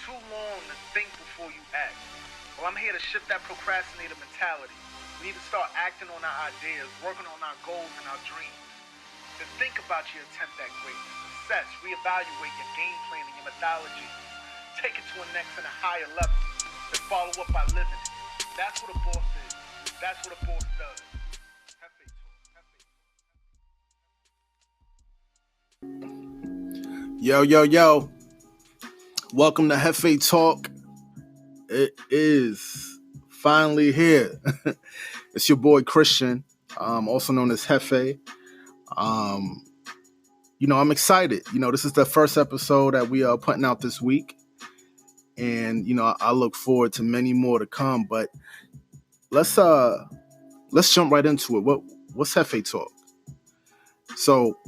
too long to think before you act. Well, I'm here to shift that procrastinator mentality. We need to start acting on our ideas, working on our goals and our dreams. Then think about your attempt at greatness. Assess, reevaluate your game plan and your methodology. Take it to a next and a higher level. Then follow up by living it. That's what a boss is. That's what a boss does. Jefe Talk. Yo. Welcome to Jefe Talk. It is finally here. It's your boy Christian, also known as Jefe. I'm excited. This is the first episode that we are putting out this week. And, I look forward to many more to come. But let's jump right into it. What's Jefe Talk? So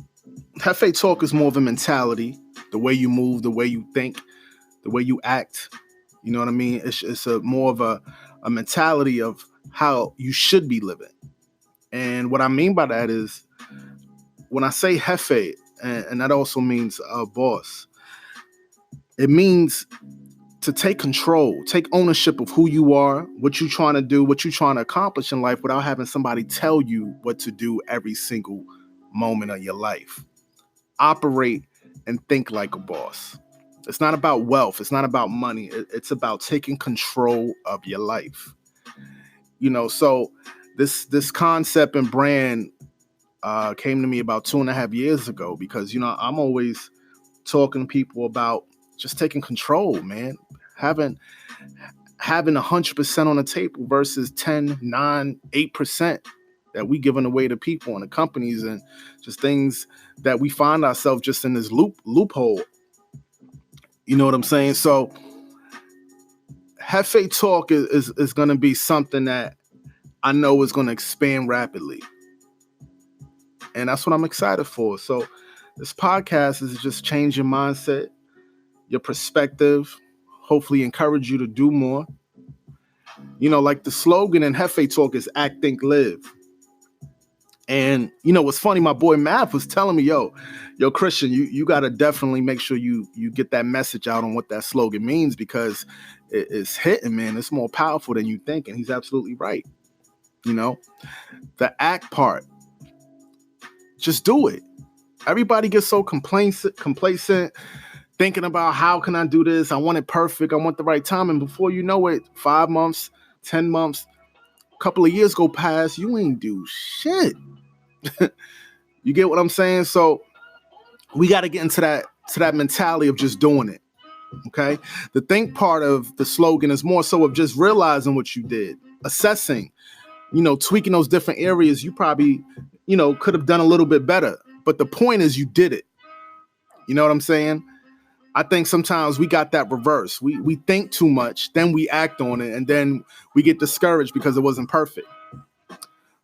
Jefe Talk is more of a mentality, the way you move, the way you think, the way you act. You know what I mean? It's more of a mentality of how you should be living. And what I mean by that is when I say Jefe, and that also means boss, it means to take control, take ownership of who you are, what you're trying to do, what you're trying to accomplish in life without having somebody tell you what to do every single moment of your life. Operate and think like a boss. It's not about wealth. It's not about money. It's about taking control of your life. So this concept and brand came to me about 2.5 years ago because, I'm always talking to people about just taking control, man. Having 100% on the table versus 10, 9, 8% that we giving away to people and the companies and just things that we find ourselves just in this loophole. You know what I'm saying? So Jefe Talk is going to be something that I know is going to expand rapidly. And that's what I'm excited for. So this podcast is just change your mindset, your perspective, hopefully encourage you to do more. Like the slogan in Jefe Talk is act, think, live. And, what's funny, my boy Math was telling me, yo, Christian, you got to definitely make sure you get that message out on what that slogan means because it's hitting, man. It's more powerful than you think. And he's absolutely right. The act part, just do it. Everybody gets so complacent, thinking about how can I do this? I want it perfect. I want the right time. And before you know it, 5 months, 10 months, a couple of years go past, you ain't do shit. You get what I'm saying? So we got to get into that mentality of just doing it. Okay. The think part of the slogan is more so of just realizing what you did, assessing, tweaking those different areas you probably, could have done a little bit better. But the point is you did it. You know what I'm saying? I think sometimes we got that reverse. We think too much, then we act on it, and then we get discouraged because it wasn't perfect.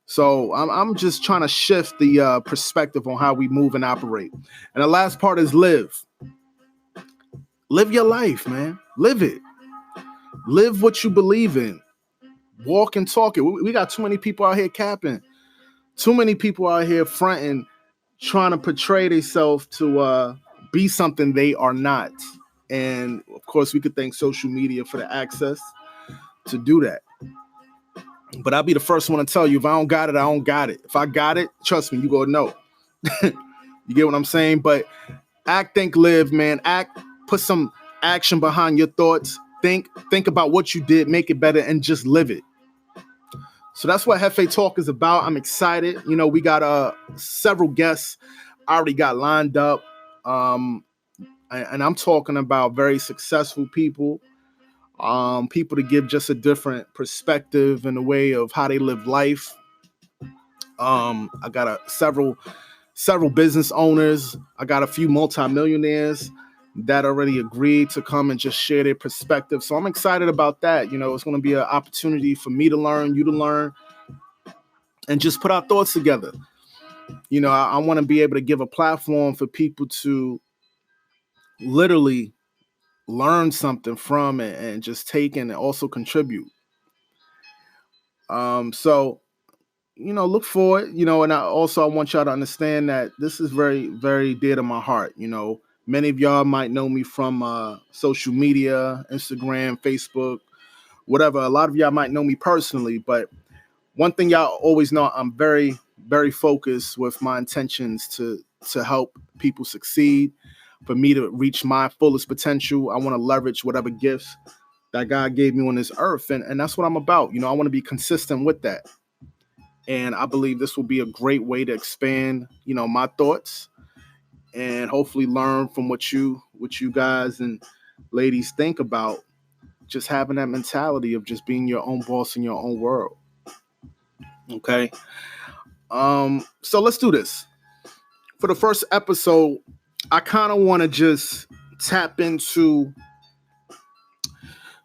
So I'm just trying to shift the perspective on how we move and operate. And the last part is live. Live your life, man. Live it. Live what you believe in. Walk and talk it. We got too many people out here capping. Too many people out here fronting, trying to portray themselves to be something they are not. And of course, we could thank social media for the access to do that. But I'll be the first one to tell you, if I don't got it, I don't got it. If I got it, trust me, you gonna know. You get what I'm saying? But act, think, live, man. Act, put some action behind your thoughts. Think about what you did, make it better, and just live it. So that's what Jefe Talk is about. I'm excited. We got several guests I already got lined up. And I'm talking about very successful people. People to give just a different perspective in the way of how they live life. I got several business owners. I got a few multimillionaires that already agreed to come and just share their perspective. So I'm excited about that. It's going to be an opportunity for me to learn, you to learn, and just put our thoughts together. I want to be able to give a platform for people to literally learn something from it and just take and also contribute. So, look forward, and I want y'all to understand that this is very, very dear to my heart. Many of y'all might know me from social media, Instagram, Facebook, whatever. A lot of y'all might know me personally, but one thing y'all always know, I'm very, very focused with my intentions to help people succeed, for me to reach my fullest potential. I want to leverage whatever gifts that God gave me on this earth. And that's what I'm about. I want to be consistent with that. And I believe this will be a great way to expand, my thoughts, and hopefully learn from what you guys and ladies think about just having that mentality of just being your own boss in your own world. Okay. So let's do this. For the first episode, I kind of want to just tap into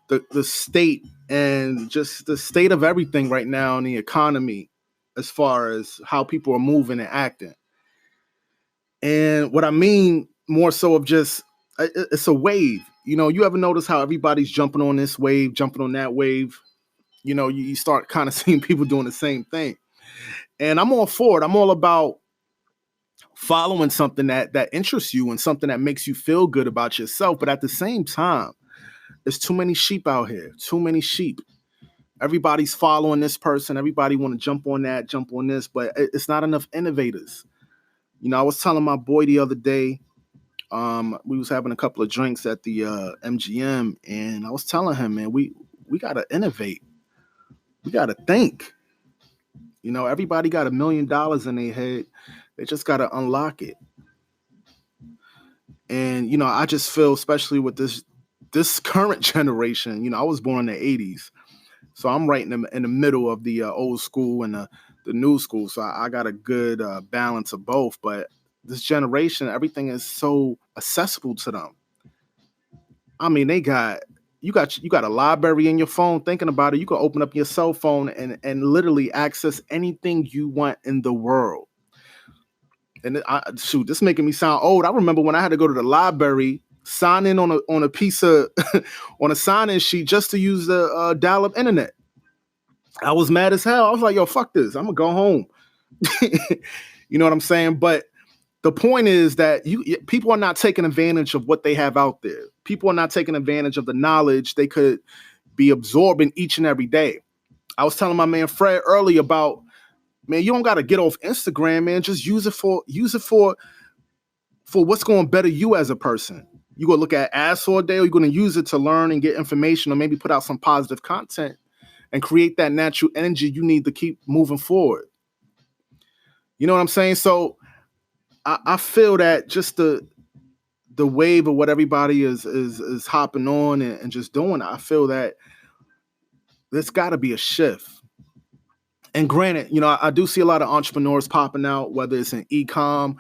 the state and just the state of everything right now in the economy, as far as how people are moving and acting. And what I mean more so of just, it's a wave. You ever notice how everybody's jumping on this wave, jumping on that wave? You start kind of seeing people doing the same thing. And I'm all for it. I'm all about following something that interests you and something that makes you feel good about yourself. But at the same time, there's too many sheep out here, too many sheep. Everybody's following this person. Everybody want to jump on that, jump on this, but it's not enough innovators. I was telling my boy the other day, we was having a couple of drinks at the MGM, and I was telling him, man, we got to innovate. We got to think. Everybody got $1 million in their head. They just got to unlock it. And, I just feel, especially with this current generation, I was born in the 80s. So I'm right in the middle of the old school and the new school. So I got a good balance of both. But this generation, everything is so accessible to them. I mean, you got a library in your phone. Thinking about it, you can open up your cell phone and literally access anything you want in the world. And this is making me sound old. I remember when I had to go to the library, sign in on a piece of on a sign-in sheet just to use the dial-up internet. I was mad as hell. I was like, yo, fuck this. I'm gonna go home. You know what I'm saying? But the point is that people are not taking advantage of what they have out there. People are not taking advantage of the knowledge they could be absorbing each and every day. I was telling my man Fred earlier about, man, you don't got to get off Instagram, man. Just use it for what's going to better you as a person. You're going to look at ads all day, or you're going to use it to learn and get information, or maybe put out some positive content and create that natural energy you need to keep moving forward. You know what I'm saying? So I feel that just the wave of what everybody is hopping on and just doing, I feel that there's got to be a shift. And granted, I do see a lot of entrepreneurs popping out, whether it's in e-com,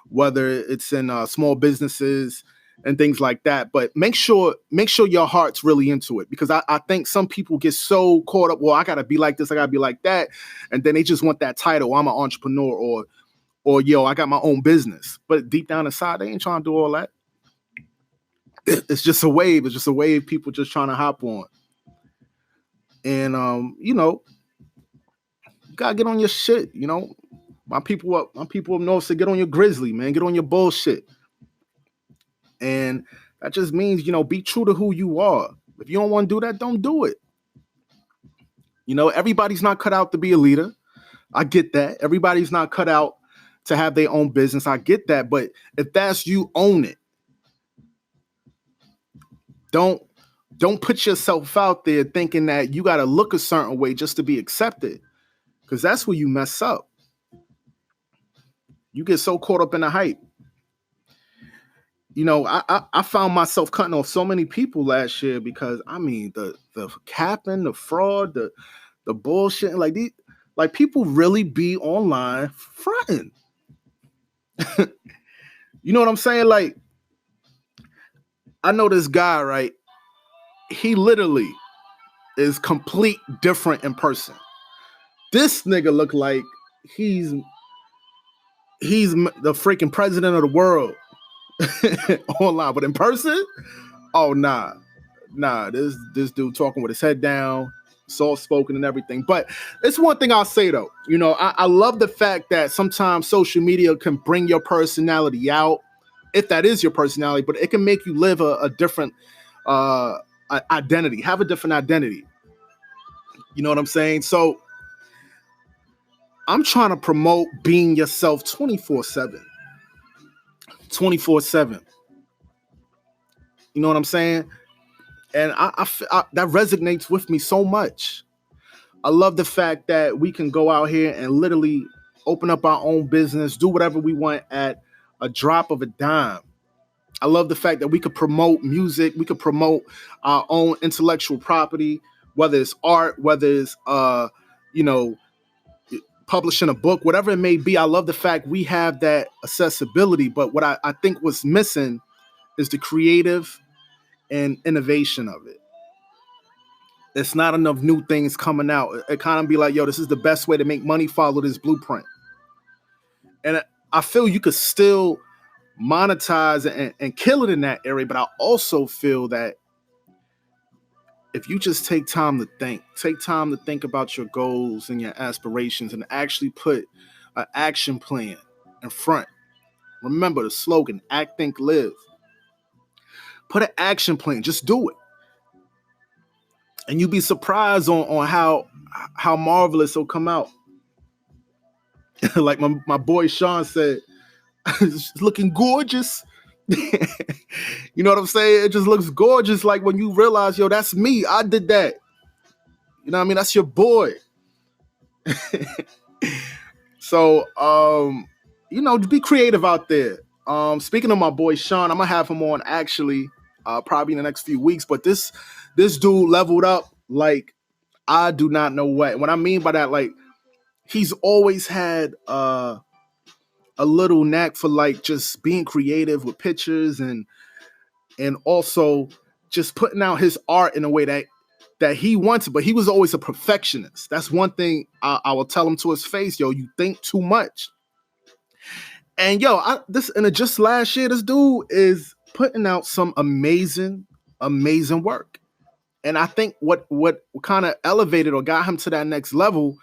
whether it's in small businesses and things like that. But make sure your heart's really into it, because I think some people get so caught up. Well, I got to be like this, I got to be like that. And then they just want that title. I'm an entrepreneur, or yo, I got my own business. But deep down inside, they ain't trying to do all that. It's just a wave. It's just a wave people just trying to hop on. And, you gotta get on your shit. My people up north say get on your grizzly, man. Get on your bullshit. And that just means, be true to who you are. If you don't want to do that, don't do it. Everybody's not cut out to be a leader. I get that. Everybody's not cut out to have their own business. I get that. But if that's you, own it. Don't put yourself out there thinking that you got to look a certain way just to be accepted, because that's where you mess up. You get so caught up in the hype. I found myself cutting off so many people last year because, I mean, the capping, the fraud, the bullshit, like people really be online fronting. You know what I'm saying? Like, I know this guy, right? He literally is complete different in person. This nigga look like he's the freaking president of the world online, but in person, oh nah. This dude talking with his head down, soft spoken and everything. But it's one thing I'll say though, I love the fact that sometimes social media can bring your personality out if that is your personality, but it can make you live a different identity, have a different identity. You know what I'm saying? So I'm trying to promote being yourself 24/7. 24/7. You know what I'm saying? And that resonates with me so much. I love the fact that we can go out here and literally open up our own business, do whatever we want at a drop of a dime. I love the fact that we could promote music, we could promote our own intellectual property, whether it's art, whether it's you know, publishing a book, whatever it may be. I love the fact we have that accessibility. But what I think was missing is the creative and innovation of it. It's not enough new things coming out. It kind of be like, yo, this is the best way to make money, follow this blueprint. And I feel you could still monetize and kill it in that area, but I also feel that if you just take time to think about your goals and your aspirations and actually put an action plan in front. Remember the slogan, act, think, live. Put an action plan, just do it. And you'll be surprised on how marvelous it'll come out. Like my boy Sean said, it's looking gorgeous. You know what I'm saying? It just looks gorgeous. Like when you realize, yo, that's me. I did that. You know what I mean? That's your boy. So, you know, be creative out there. Speaking of my boy Sean, I'm gonna have him on actually probably in the next few weeks. But this dude leveled up like I do not know what. What I mean by that, like he's always had a little knack for like just being creative with pictures and also just putting out his art in a way that he wants it. But he was always a perfectionist. That's one thing I will tell him to his face, yo, you think too much. And yo, just last year, this dude is putting out some amazing work. And I think what kind of elevated or got him to that next level,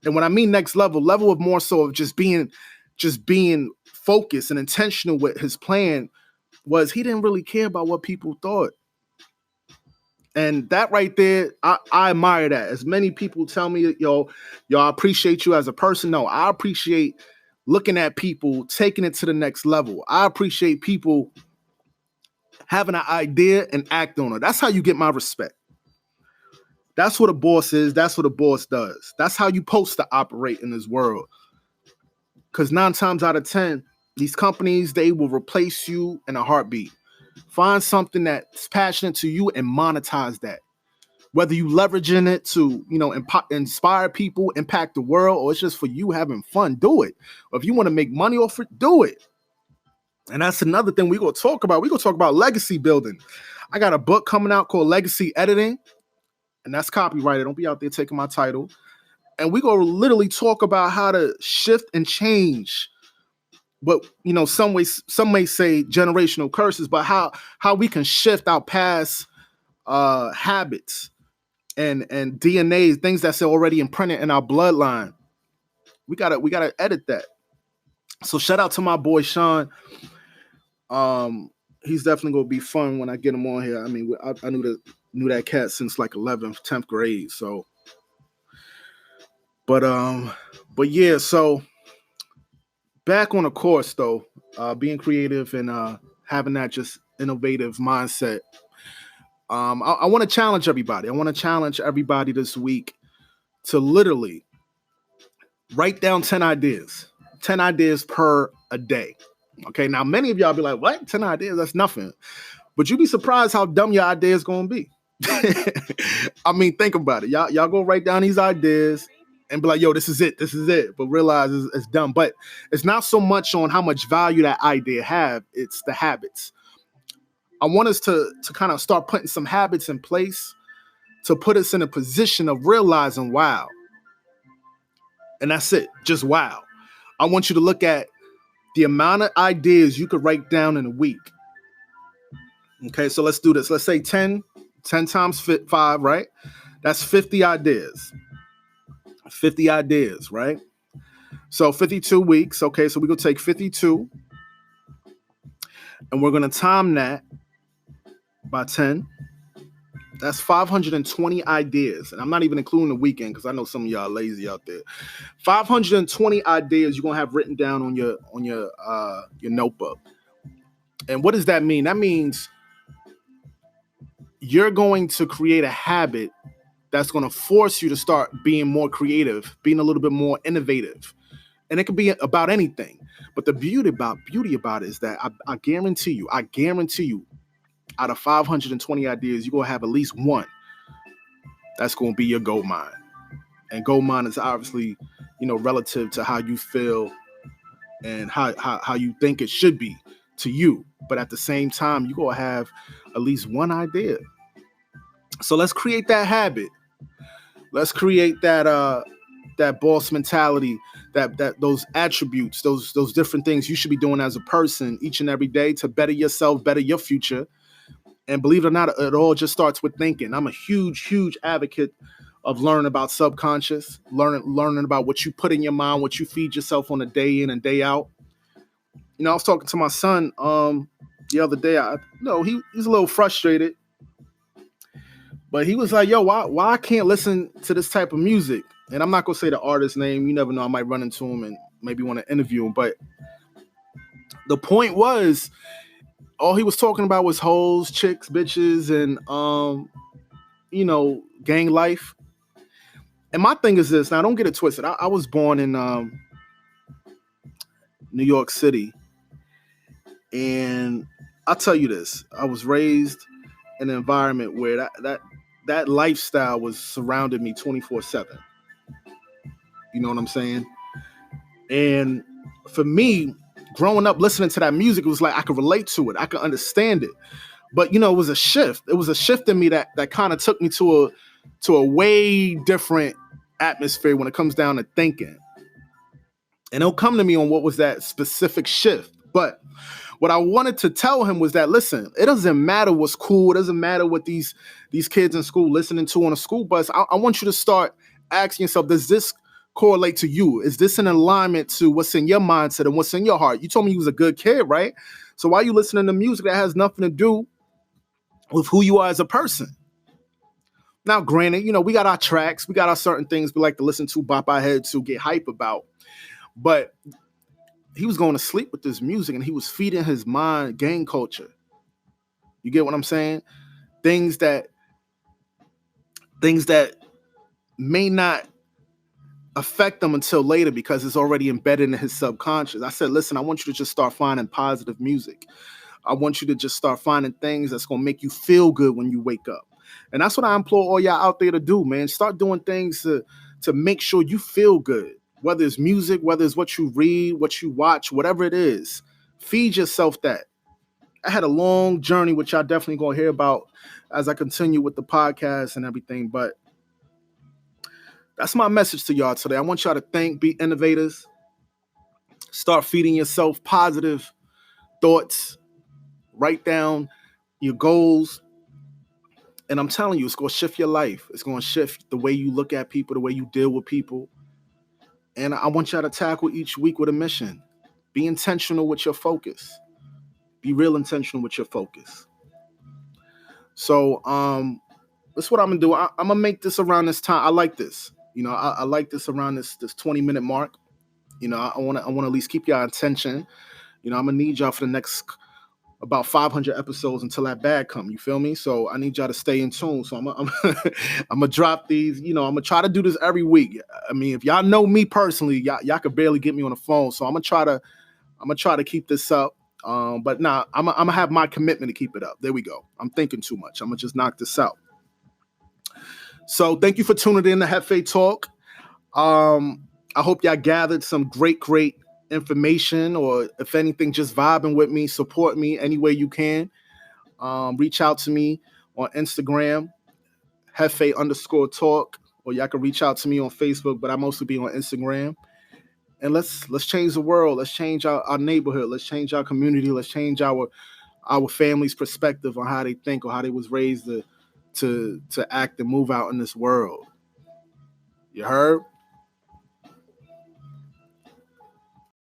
and when I mean next level of more so of just being focused and intentional with his plan, was he didn't really care about what people thought. And that right there, I admire that. As many people tell me, yo, I appreciate you as a person. No, I appreciate looking at people, taking it to the next level. I appreciate people having an idea and act on it. That's how you get my respect. That's what a boss is. That's what a boss does. That's how you're supposed to operate in this world. Because 9 times out of 10, these companies, they will replace you in a heartbeat. Find something that's passionate to you and monetize that. Whether you leveraging it to, you know, inspire people, impact the world, or it's just for you having fun, do it. Or if you want to make money off it, do it. And that's another thing we're going to talk about. We're going to talk about legacy building. I got a book coming out called Legacy Editing, and that's copyrighted. Don't be out there taking my title. And we're going to literally talk about how to shift and change. But, you know, some may say generational curses, but how we can shift our past habits and DNA, things that's already imprinted in our bloodline. We gotta edit that. So shout out to my boy Sean. He's definitely gonna be fun when I get him on here. I mean, I knew that cat since like 11th, 10th grade. So, but yeah. So back on the course though, being creative and having that just innovative mindset. I want to challenge everybody. I want to challenge everybody this week to literally write down 10 ideas per a day. Okay. Now, many of y'all be like, what? 10 ideas? That's nothing. But you'd be surprised how dumb your idea is going to be. I mean, think about it. Y'all go write down these ideas and be like, yo, this is it. But realize it's dumb. But it's not so much on how much value that idea have. It's the habits. I want us to kind of start putting some habits in place to put us in a position of realizing, wow. And that's it. Just wow. I want you to look at the amount of ideas you could write down in a week. Okay, so let's do this. Let's say 10 times 5, right? That's 50 ideas. 50 ideas, right? So 52 weeks. Okay, so we're going to take 52. And we're going to time that by 10. That's 520 ideas. And I'm not even including the weekend because I know some of y'all lazy out there. 520 ideas you're going to have written down on your notebook. And what does that mean? That means you're going to create a habit that's going to force you to start being more creative, being a little bit more innovative. And it could be about anything. But the beauty about it is that I guarantee you, out of 520 ideas, you're going to have at least one that's going to be your gold mine. And gold mine is obviously, relative to how you feel and how you think it should be to you. But at the same time, you're going to have at least one idea. So let's create that habit. Let's create that boss mentality, that those attributes, those different things you should be doing as a person each and every day to better yourself, better your future. And believe it or not, it all just starts with thinking. I'm a huge advocate of learning about subconscious, learning about what you put in your mind, what you feed yourself on a day in and day out. I was talking to my son the other day. He's a little frustrated, but he was like, "Yo, why I can't listen to this type of music?" And I'm not gonna say the artist's name. You never know. I might run into him and maybe want to interview him. But the point was, all he was talking about was hoes, chicks, bitches, and gang life. And my thing is this. Now, don't get it twisted. I was born in New York City, and I'll tell you this: I was raised in an environment where that lifestyle was surrounded me 24/7. You know what I'm saying? And for me, growing up listening to that music, it was like I could relate to it. I could understand it. But, it was a shift. It was a shift in me that kind of took me to a way different atmosphere when it comes down to thinking. And it'll come to me on what was that specific shift. But what I wanted to tell him was that, listen, it doesn't matter what's cool. It doesn't matter what these kids in school listening to on a school bus. I want you to start asking yourself, does this correlate to you? Is this in alignment to what's in your mindset and what's in your heart? You told me you was a good kid, right? So why are you listening to music that has nothing to do with who you are as a person? Now, granted, we got our tracks. We got our certain things we like to listen to, bop our head to, get hype about. But he was going to sleep with this music and he was feeding his mind gang culture. You get what I'm saying? Things that may not affect them until later because it's already embedded in his subconscious. I said, listen, I want you to just start finding positive music. I want you to just start finding things that's going to make you feel good when you wake up. And that's what I implore all y'all out there to do, man. Start doing things to make sure you feel good. Whether it's music, whether it's what you read, what you watch, whatever it is, feed yourself that. I had a long journey, which y'all definitely going to hear about as I continue with the podcast and everything. But that's my message to y'all today. I want y'all to think, be innovators, start feeding yourself positive thoughts, write down your goals. And I'm telling you, it's going to shift your life. It's going to shift the way you look at people, the way you deal with people. And I want y'all to tackle each week with a mission. Be intentional with your focus. Be real intentional with your focus. So that's what I'm going to do. I'm going to make this around this time. I like this. I like this around this 20-minute mark. I want to at least keep y'all attention. I'm going to need y'all for the next about 500 episodes until that bag come. You feel me? So I need y'all to stay in tune. So I'm going to drop these. I'm going to try to do this every week. I mean, if y'all know me personally, y'all could barely get me on the phone. So I'm going to try to keep this up. But nah, I'm going to have my commitment to keep it up. There we go. I'm thinking too much. I'm going to just knock this out. So thank you for tuning in to Jefe Talk. I hope y'all gathered some great information, or if anything, just vibing with me, support me any way you can. Reach out to me on Instagram, Jefe_talk, or y'all can reach out to me on Facebook, but I mostly be on Instagram. And let's change the world. Let's change our neighborhood. Let's change our community. Let's change our family's perspective on how they think or how they was raised to act and move out in this world. You heard?